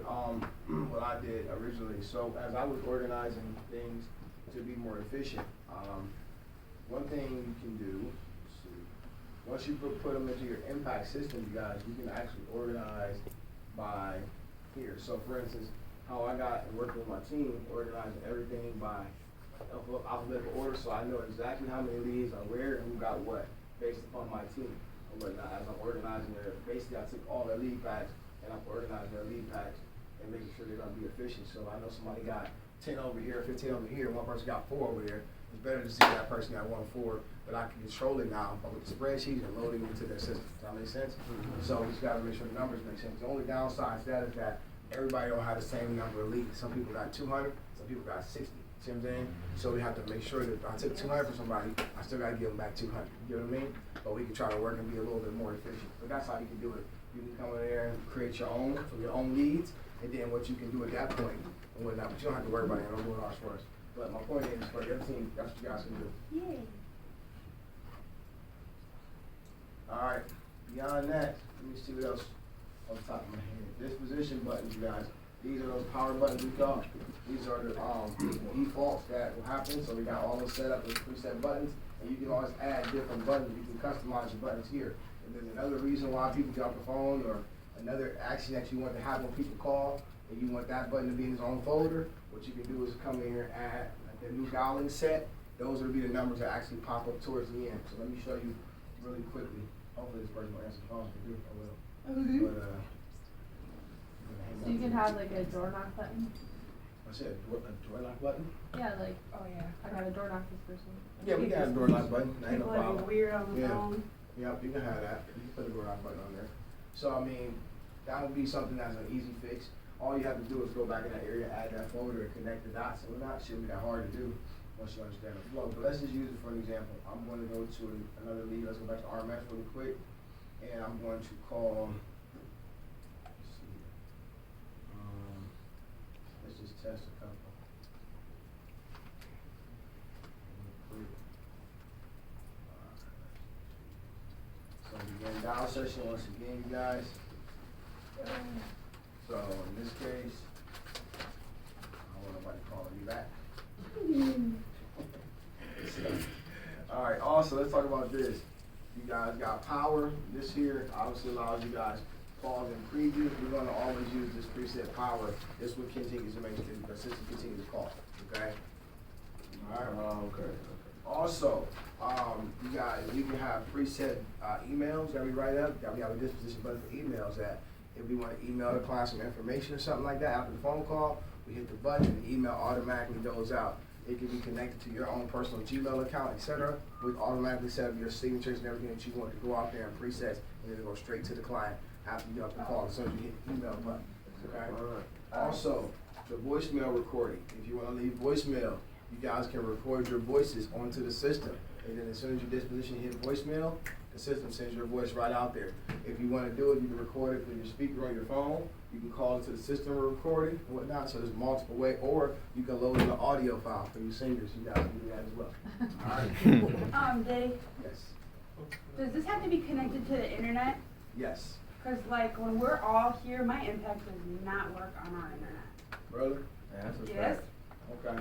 what I did originally. So as I was organizing things to be more efficient, one thing you can do, let's see, once you put them into your impact system, you guys, you can actually organize by here. So for instance, how I got working with my team, organizing everything by alphabetical order, so I know exactly how many leads are where and who got what, based upon my team and whatnot. As I'm organizing their, basically I took all their lead packs and I'm organizing their lead packs and making sure they're gonna be efficient. So I know somebody got 10 over here, 15 over here, one person got 4 over there. It's better to see that person got 1 4, but I can control it now with the spreadsheet and loading into their system. Does that make sense? So we just gotta make sure the numbers make sense. The only downside to that is that everybody don't have the same number of leads. Some people got 200, some people got 60. See what I'm saying? So we have to make sure that if I took 200 from somebody, I still gotta give them back 200. You know what I mean? But we can try to work and be a little bit more efficient. But that's how you can do it. You can come in there and create your own from your own leads, and then what you can do at that point and whatnot. But you don't have to worry about it. I'm doing ours for us. But my point is, for your team, that's what you guys can do. Yay. All right. Beyond that, let me see what else on the top of my head. Disposition buttons, you guys. These are those power buttons we call. These are the defaults that will happen. So we got all those set up as preset buttons, and you can always add different buttons. You can customize your buttons here. If there's another reason why people get off the phone or another action that you want to have when people call, and you want that button to be in its own folder, what you can do is come in here and add like the new dialing set. Those will be the numbers that actually pop up towards the end. So let me show you really quickly. Hopefully this person will answer the phone. If they do, I will. But, So you can have like a door knock button? what's it? A door lock button? Yeah, like, Oh, yeah. I gotta door knock this person. Yeah, we got a door lock button. That ain't no People that problem. are weird on the Yeah. phone. Yep, you can have that. You can put a door lock button on there. So I mean, that would be something that's an easy fix. All you have to do is go back in that area, add that folder, and connect the dots and whatnot. Shouldn't be that hard to do once you understand the flow. But let's just use it for an example. I'm going to go to another lead. Let's go back to RMS really quick, and I'm going to call. Let's see. Let's just test a couple. Real quick. So begin dial session once again, you guys. So in this case, I don't want nobody calling me back. All right, also let's talk about this. You guys got power. This here obviously allows you guys pause and preview. We're gonna always use this preset power. This one continues to make the system continue to call. Okay? All right. Okay. Also, you guys, we can have preset emails that we write up, that we have a disposition button for emails that if we want to email the client some information or something like that after the phone call, we hit the button and the email automatically goes out. It can be connected to your own personal Gmail account, etc. We automatically set up your signatures and everything that you want to go out there and presets, and then it goes straight to the client after you get off the call as soon as you hit the email button. Okay? Also, the voicemail recording. If you want to leave voicemail, you guys can record your voices onto the system. And then as soon as your disposition hit voicemail, the system sends your voice right out there. If you want to do it, you can record it through your speaker on your phone. You can call into the system and record it and whatnot. So there's multiple ways. Or you can load in the audio file for you singers. You guys can do that as well. All right? Dave, Yes. does this have to be connected to the internet? Yes. Cause like when we're all here, my impact does not work on our internet. Brother? Yeah, that's a Yes? fact. Okay.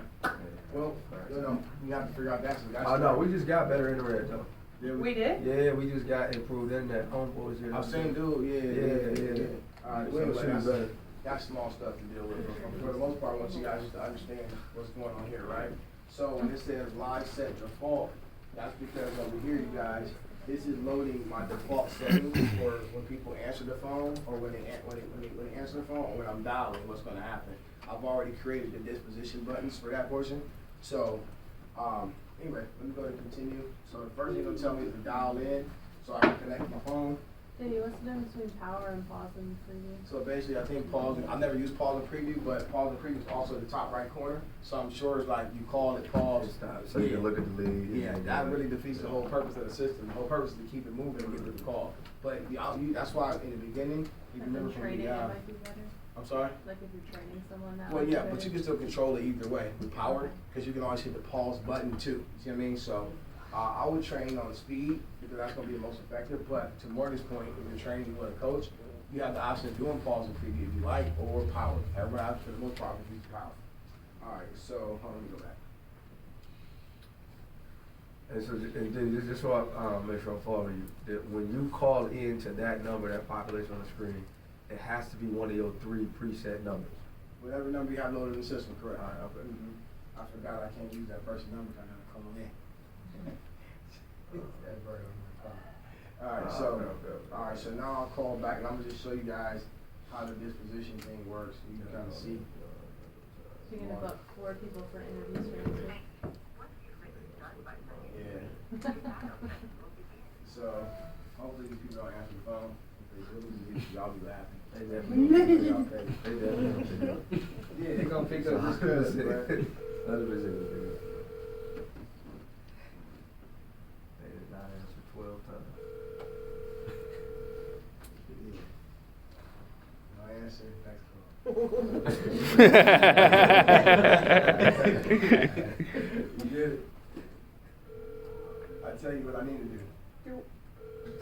Well, you know, you have to figure out that. So that's Oh, no, we just got better internet though. Yeah, We did? Yeah, we just got improved internet. Homeboys here. I've seen dude, yeah. All right, We so should be better. that's small stuff to deal with. But for the most part, I want you guys just to understand what's going on here, right? So when it says live set default, that's because over here, you guys, this is loading my default settings for when people answer the phone or when they answer the phone or when I'm dialing, what's gonna happen. I've already created the disposition buttons for that portion. So, anyway, let me go ahead and continue. So the first thing it'll tell me is to dial in so I can connect my phone. Diddy, what's the difference between power and pause and preview? So basically, I think pause, I've never used pause and preview, but pause and preview is also the top right corner. So I'm sure it's like you call it pause. So you can look at the lead. Yeah, that really defeats the whole purpose of the system. The whole purpose is to keep it moving and get to the call. But that's why in the beginning, you Like remember in from training, the, it might be better. I'm sorry? Like if you're training someone that Well, might be yeah, but better. you can still control it either way with power, because you can always hit the pause button too. You see what I mean? So I would train on speed because that's going to be the most effective. But to Morgan's point, if you're training with a coach, you have the option of doing pause and preview if you like, or power. Everybody has for the most part use power. All right, so hold on, let me go back. And so, and then just so I make sure I'm following you, that when you call into that number, that population on the screen, it has to be one of your 3 preset numbers. Whatever number you have loaded in the system, correct? All right, okay. I forgot I can't use that person number because I gotta call them in. That's right on my car. All right, so all right, so now I'll call back and I'm gonna just show you guys how the disposition thing works. So you can kind of see. So you're gonna book 4 people for interviews for you. Yeah. So hopefully these people don't answer the phone. If they do, y'all be laughing. They definitely Y'all crazy. Yeah, they gonna pick up this good, bro. 100%. They did not answer 12 times. Yeah. No answer, next call. You get it? I tell you what I need to do.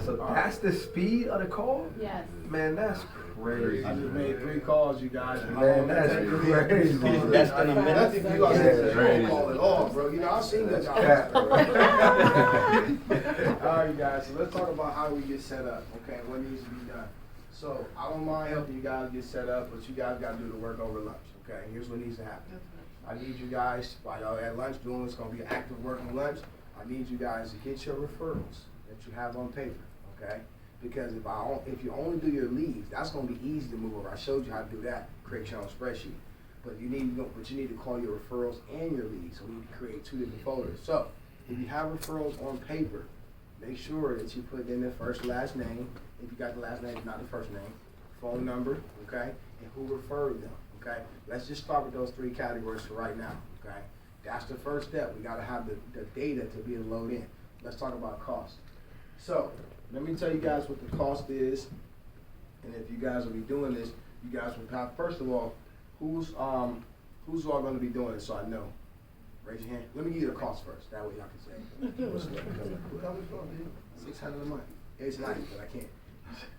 So that's the speed of the call? Yes. Man, that's crazy. I just made 3 calls, you guys. Man, that's crazy. That's in a minute. Nothing for you guys to Yeah, say, don't call it off, bro. You know, I've seen that y'all. That's All right, you guys, so let's talk about how we get set up, okay, and what needs to be done. So I don't mind helping you guys get set up, but you guys gotta do the work over lunch, okay? Here's what needs to happen. I need you guys, while y'all at lunch doing what's gonna be active working lunch, I need you guys to get your referrals that you have on paper, okay? Because if you only do your leads, that's gonna be easy to move over. I showed you how to do that, create your own spreadsheet. But you need to call your referrals and your leads. So we need to create 2 different folders. So if you have referrals on paper, make sure that you put in the first last name. If you got the last name, not the first name, phone number, okay, and who referred them, okay. Let's just start with those 3 categories for right now, okay. That's the first step. We gotta have the data to be able to load in. Let's talk about cost. So let me tell you guys what the cost is, and if you guys will be doing this, you guys will have, first of all, who's all gonna be doing it so I know? Raise your hand. Let me give you the cost first. That way y'all can say. What's the how much going, dude? $600 a month. It's nice, but I can't.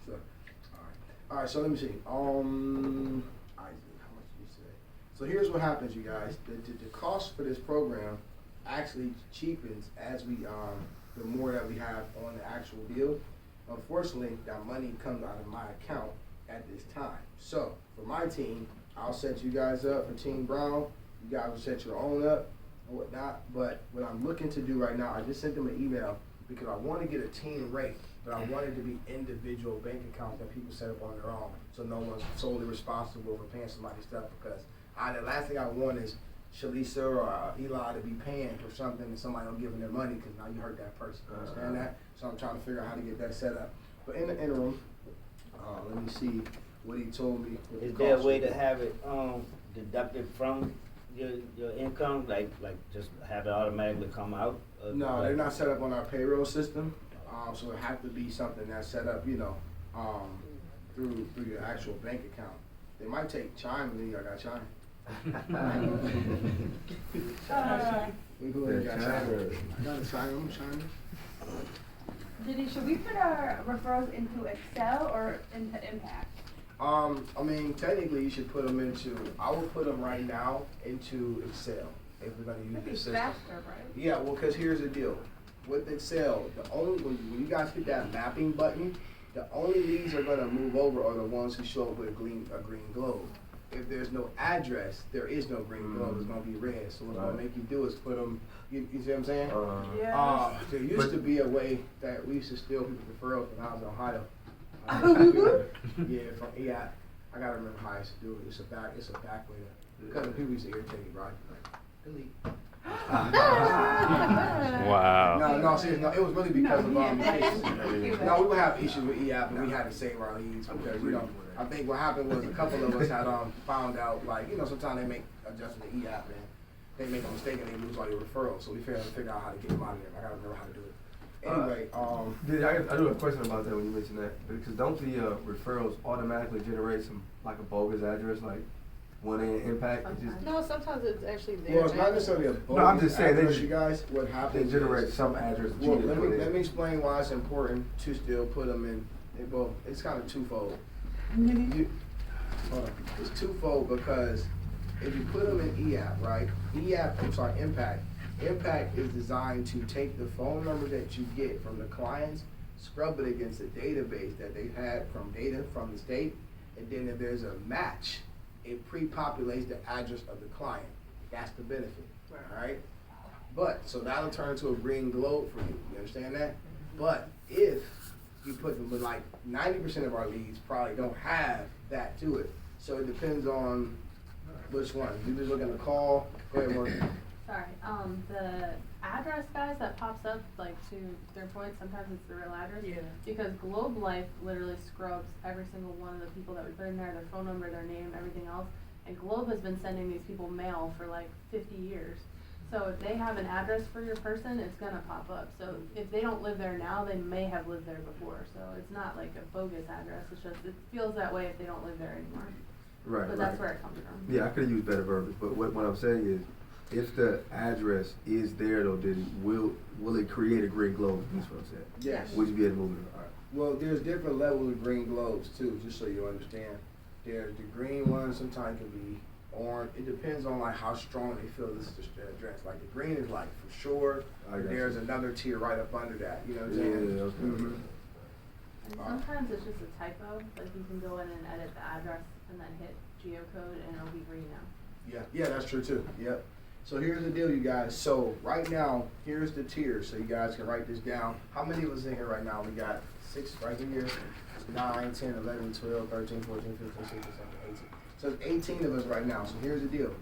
So, all right. So let me see. Isaac, how much did you say? So here's what happens, you guys. The cost for this program actually cheapens as we the more that we have on the actual deal. Unfortunately, that money comes out of my account at this time. So for my team, I'll set you guys up for Team Brown. You guys will set your own up and whatnot. But what I'm looking to do right now, I just sent them an email because I want to get a team rate, but I want it to be individual bank accounts that people set up on their own, so no one's solely responsible for paying somebody's stuff. Because the last thing I want is Shalisa or Eli to be paying for something and somebody don't give them their money because now you hurt that person. You understand that? So I'm trying to figure out how to get that set up. But in the interim, let me see what he told me. Is there a way to have it deducted from your income, like just have it automatically come out? No, they're not set up on our payroll system, so it have to be something that's set up, through your actual bank account. They might take Chime, and then you got Chime. We go ahead and got Chime. I got a Chime. Diddy, should we put our referrals into Excel or into Impact? I mean, technically, you should put them into. I will put them right now into Excel if we're gonna use It'd be this system. faster, right? Yeah, well, because here's the deal. With Excel, when you guys hit that mapping button, the only leads are gonna move over are the ones who show up with a green globe. If there's no address, there is no green globe. It's gonna be red. So what's gonna make you do is put them. You see what I'm saying? There used to be a way that we used to steal people's referrals when I was in Ohio. I gotta remember how I used to do it. It's a back way to, because people used to irritate me, right? Like, delete. Wow. No, seriously, no, it was really because of issues. No, we would have issues with EAP, and we had to save our leads because, I think what happened was a couple of us had found out, like, sometimes they make adjustments to EAP, and they make a mistake and they lose all your referrals. So we figured out how to get them out of there. I gotta remember how to do it. Anyway, I do have a question about that when you mention that, because don't the referrals automatically generate a bogus address, like when they impact? It just, No, sometimes it's actually their well, it's not address. necessarily a bogus No, I'm just saying, address, they- you guys. What happens they generate is, some address. that you well, didn't put in. let me explain why it's important to still put them in. Well, it's kind of twofold. Hold on. It's twofold because if you put them in EAP, right? Impact. Impact is designed to take the phone number that you get from the clients, scrub it against a database that they've had from data from the state, and then if there's a match, it pre-populates the address of the client. That's the benefit, all right? But, so that'll turn into a green globe for you. You understand that? But if you put them with 90% of our leads probably don't have that to it. So it depends on which one. You just looking to call, go ahead, Morgan. Sorry, the address, guys, that pops up, to their point, sometimes it's the real address. Yeah. Because Globe Life literally scrubs every single one of the people that we put in there, their phone number, their name, everything else. And Globe has been sending these people mail for 50 years. So if they have an address for your person, it's gonna pop up. So if they don't live there now, they may have lived there before. So it's not like a bogus address, it's just, it feels that way if they don't live there anymore. Right, But that's where it comes from. Yeah, I could have used better verbiage, but what I'm saying is, if the address is there though, then will it create a green globe? That's what I'm saying. Yes. Would you be able to move it? All right. Well, there's different levels of green globes too, just so you understand. There's the green ones, sometimes can be orange. It depends on how strong they feel this is the address. Like the green is for sure. I got There's you. another tier right up under that. You know what I'm Yeah, saying? okay. Mhm. And sometimes it's just a typo, you can go in and edit the address and then hit geocode and it'll be green now. Yeah, that's true too. Yep. So here's the deal, you guys. So right now, here's the tiers, so you guys can write this down. How many of us in here right now? We got 6 right here, 9, 10, 11, 12, 13, 14, 15, 16, 17, 18. So it's 18 of us right now. So here's the deal.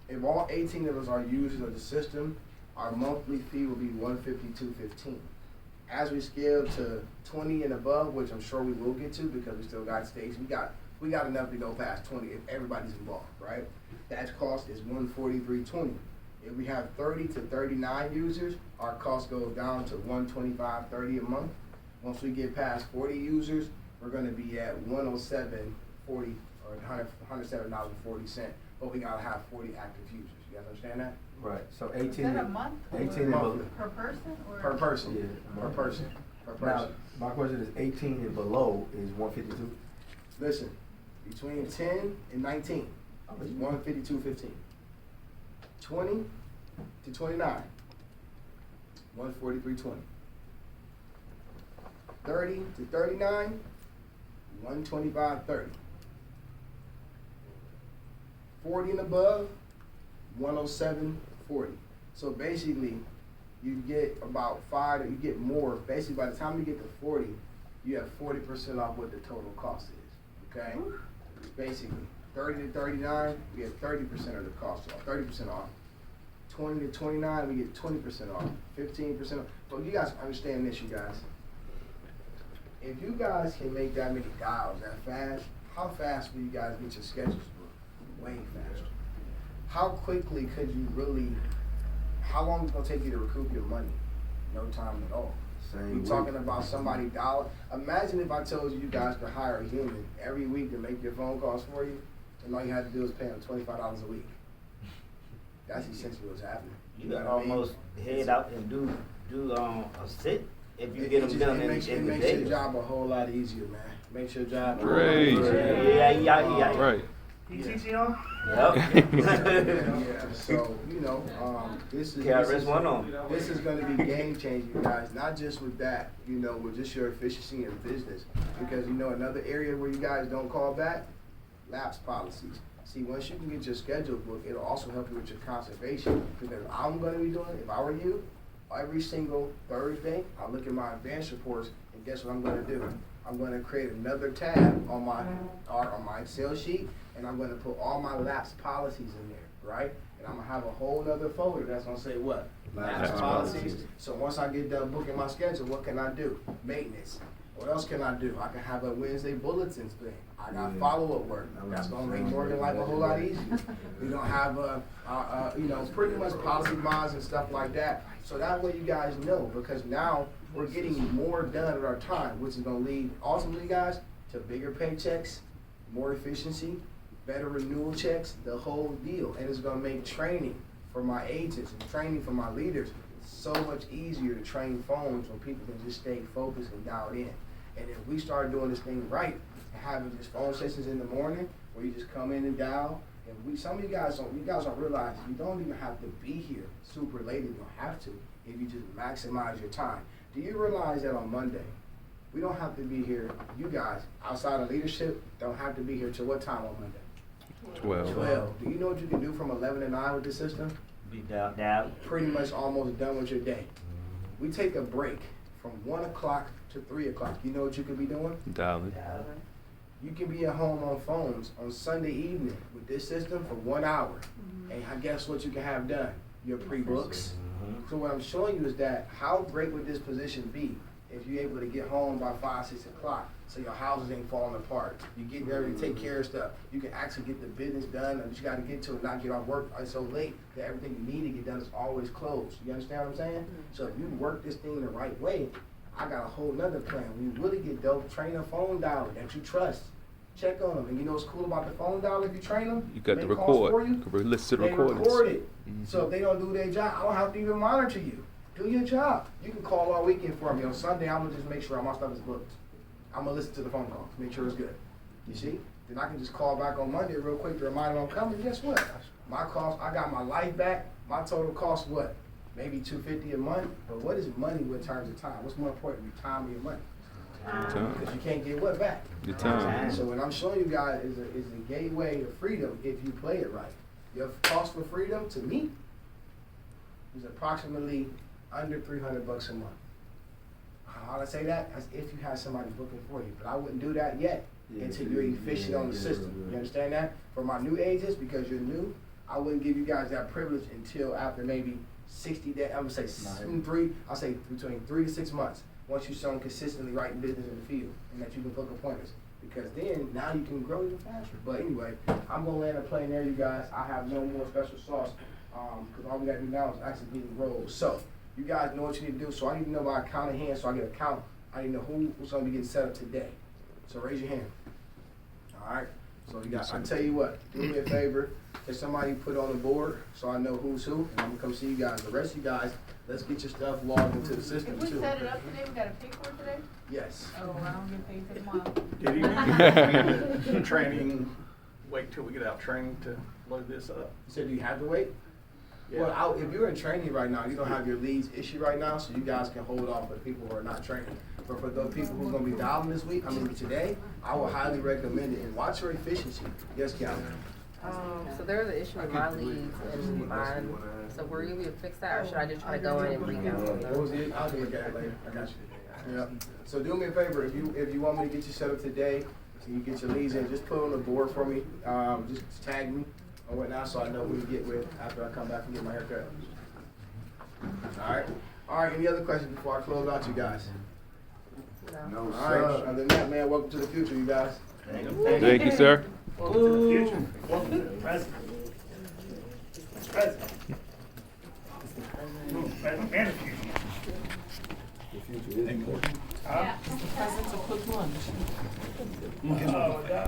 If all 18 of us are users of the system, our monthly fee will be $152.15. As we scale to 20 and above, which I'm sure we will get to because we still got states, we got enough to go past 20 if everybody's involved, right? That cost is $143.20. If we have 30 to 39 users, our cost goes down to $125.30 a month. Once we get past 40 users, we're going to be at $107.40 or $107.40. But we gotta have 40 active users. You guys understand that? Right. So 18. Is that a month? 18 or and below. monthly? Per person or? Per person. Yeah. Per person. Per Now, person. my question is 18 and below is 152. Listen, between 10 and 19 is 152.15. 20 to 29, 143.20. 30 to 39, 125.30. 40 and above, 107.40. So basically, you get about you get more. Basically, by the time you get to 40, you have 40% off what the total cost is. Okay? Basically, 30 to 39, we get 30% of the cost off, 30% off. 20 to 29, we get 20% off, 15% off. But you guys understand this, you guys. If you guys can make that many dials that fast, how fast will you guys get your schedules booked? Way faster. How quickly could you how long is it gonna take you to recoup your money? No time at all. Same We're talking about somebody dollar. Imagine if I told you guys to hire a human every week to make your phone calls for you, and all you had to do is pay them $25 a week. That's essentially what's happening. You gotta know what I mean? almost head out and do a sit if you get them done in It the makes day. your job a whole lot easier, man. Makes your job a Great. whole lot easier. Yeah. Right. You teach Yep. Yeah, so, this is KRS one on. This is gonna be game changing, you guys, not just with that, with just your efficiency in business. Because another area where you guys don't call back, lapse policies. See, once you can get your schedule booked, it'll also help you with your conservation. Because I'm gonna be doing, if I were you, every single Thursday, I look at my advance reports, and guess what I'm gonna do? I'm gonna create another tab on my Excel sheet, and I'm gonna put all my lapse policies in there. right? And I'm gonna have a whole nother folder that's gonna say what? Lapse Lapse policies. policies. So once I get done booking my schedule, what can I do? Maintenance. What else can I do? I can have a Wednesday bulletins thing. I got Yeah. follow-up work. That's gonna make Morgan life a whole lot easier. We don't have pretty much policy bonds and stuff like that. So that way you guys know, because now we're getting more done at our time, which is gonna lead ultimately, guys, to bigger paychecks, more efficiency, better renewal checks, the whole deal. And it's gonna make training for my agents and training for my leaders so much easier to train phones when people can just stay focused and dialed in. And if we start doing this thing right, and having just phone sessions in the morning where you just come in and dial, and some of you guys don't realize you don't even have to be here super late, and you don't have to if you just maximize your time. Do you realize that on Monday, we don't have to be here, you guys, outside of leadership, don't have to be here till what time on Monday? 12. Do you know what you can do from 11 to 9 with this system? Be down. Pretty much almost done with your day. We take a break from 1 o'clock to 3 o'clock. You know what you could be doing? Dialing. You can be at home on phones on Sunday evening with this system for 1 hour. And guess what you can have done? Your pre-books. So what I'm showing you is that how great would this position be if you're able to get home by 5, 6 o'clock so your houses ain't falling apart. You get there to take care of stuff. You can actually get the business done that you got to get to and not get off work so late that everything you need to get done is always closed. You understand what I'm saying? So if you work this thing the right way, I got a whole nother plan. When you really get dope, train a phone dialer that you trust. Check on them. And you know what's cool about the phone dialer if you train them? You got to make calls record. for you. You can listen to the They recordings. record it. So if they don't do their job, I don't have to even monitor you. Do your job. You can call all weekend for me. On Sunday, I'm gonna just make sure all my stuff is booked. I'm gonna listen to the phone calls, make sure it's good. You see? Then I can just call back on Monday real quick to remind them I'm coming. Guess what? My cost, I got my life back. My total cost what? Maybe $250 a month. But what is money in terms of time? What's more important, your time or your money? Time. Because you can't get what back? Your time. So what I'm showing you guys is a gateway to freedom if you play it right. Your cost for freedom to me is approximately under $300 a month. How do I say that? As if you have somebody booking for you. But I wouldn't do that yet until you're efficient on the system. You understand that? For my new agents, because you're new, I wouldn't give you guys that privilege until after maybe 60 days. I'm gonna say I'll say between 3 to 6 months. Once you show them consistently writing business in the field and that you can book appointments. Because then, now you can grow even faster. But anyway, I'm gonna land a plane there, you guys. I have no more special sauce, because all we gotta do now is actually get the rolls. So, you guys know what you need to do. So I need to know by count of hands, so I get a count. I need to know who's gonna be getting set up today. So raise your hand. All right. So you guys, I tell you what, do me a favor. Can somebody put on the board so I know who's who, and I'm gonna come see you guys. The rest of you guys, let's get your stuff logged into the system If too. we set it up today, we gotta pay for it today? Yes. Oh, I don't get paid for tomorrow. Did you training, wait till we get out training to load this up? You said, do you have to wait? Yeah. Well, if you're in training right now, you don't have your leads issued right now, so you guys can hold off for people who are not training. But for those people who are gonna be dialing this week, today, I will highly recommend it. And watch your efficiency. Yes, Calvin? So there's an issue with my leads and mine. So were you able to fix that, or should I just try to go in and redownload What was them? it? I'll look at it later. I got you. Yeah. So do me a favor, if you want me to get you set up today, so you get your leads in, just put it on the board for me. Just tag me or whatnot, so I know who to get with after I come back and get my haircut. All right. All right. Any other questions before I close out, you guys? No. All right. Other than that, man, welcome to the future, you guys. Thank you, sir. Welcome to the future. Welcome to the present. Present. Present and the future. The future is important. Yeah. Oh, no.